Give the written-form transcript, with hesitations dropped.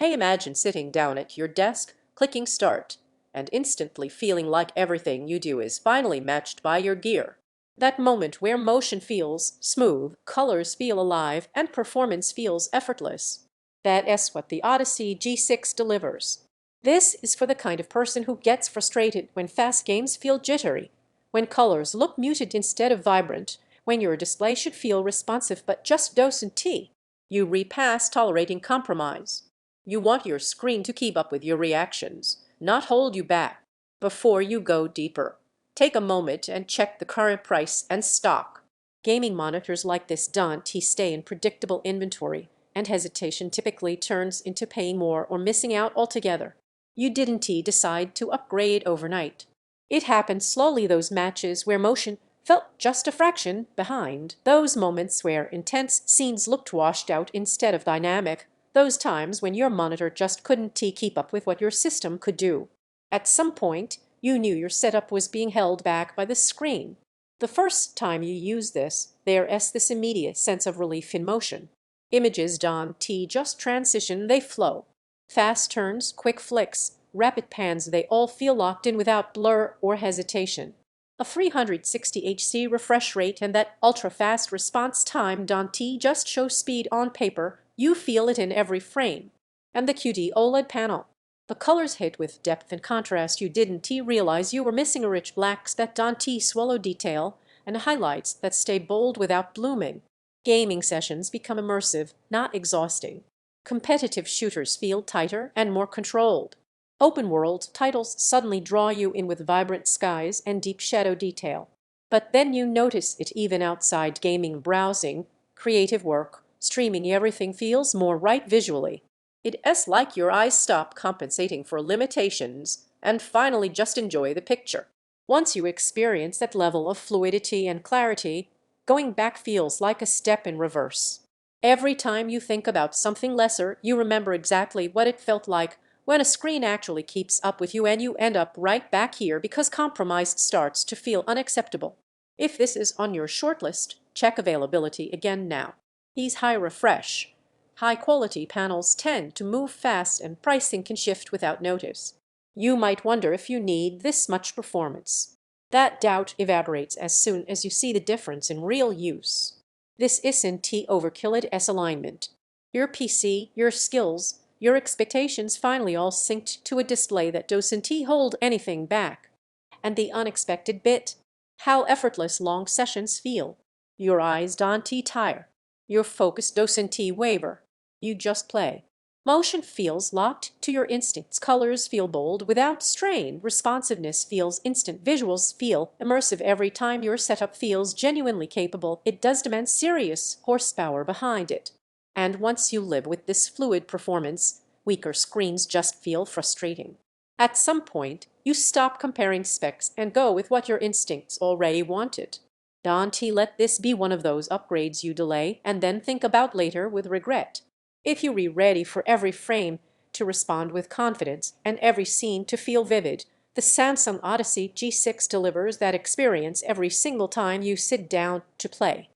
Hey, imagine sitting down at your desk, clicking start, and instantly feeling like everything you do is finally matched by your gear. That moment where motion feels smooth, colors feel alive, and performance feels effortless. That's what the Odyssey G6 delivers. This is for the kind of person who gets frustrated when fast games feel jittery, when colors look muted instead of vibrant, when your display should feel responsive but just docent. You repass tolerating compromise. You want your screen to keep up with your reactions, not hold you back. Before you go deeper, take a moment and check the current price and stock. Gaming monitors like this don't stay in predictable inventory, and hesitation typically turns into paying more or missing out altogether. You didn't decide to upgrade overnight. It happened slowly, those matches where motion felt just a fraction behind, those moments where intense scenes looked washed out instead of dynamic, those times when your monitor just couldn't keep up with what your system could do. At some point, you knew your setup was being held back by the screen. The first time you use this, there's this immediate sense of relief in motion. Images don't just transition, they flow. Fast turns, quick flicks, rapid pans, they all feel locked in without blur or hesitation. A 360 Hz refresh rate and that ultra-fast response time don't just show speed on paper, you feel it in every frame. And the QD-OLED panel. The colors hit with depth and contrast you didn't realize you were missing, a rich blacks that don't swallow detail, and highlights that stay bold without blooming. Gaming sessions become immersive, not exhausting. Competitive shooters feel tighter and more controlled. Open-world titles suddenly draw you in with vibrant skies and deep shadow detail. But then you notice it even outside gaming. Browsing, creative work, streaming, everything feels more right visually. It's like your eyes stop compensating for limitations and finally just enjoy the picture. Once you experience that level of fluidity and clarity, going back feels like a step in reverse. Every time you think about something lesser, you remember exactly what it felt like when a screen actually keeps up with you, and you end up right back here because compromise starts to feel unacceptable. If this is on your shortlist, check availability again now. These high refresh, high-quality panels tend to move fast, and pricing can shift without notice. You might wonder if you need this much performance. That doubt evaporates as soon as you see the difference in real use. This isn't overkill, it's alignment. Your PC, your skills, your expectations finally all synced to a display that doesn't hold anything back. And the unexpected bit, how effortless long sessions feel. Your eyes don't tire. Your focus doesn't waver. You just play. Motion feels locked to your instincts. Colors feel bold without strain. Responsiveness feels instant. Visuals feel immersive. Every time your setup feels genuinely capable, it does demand serious horsepower behind it. And once you live with this fluid performance, weaker screens just feel frustrating. At some point, you stop comparing specs and go with what your instincts already wanted. Don't let this be one of those upgrades you delay and then think about later with regret. If you're ready for every frame to respond with confidence and every scene to feel vivid, the Samsung Odyssey G6 delivers that experience every single time you sit down to play.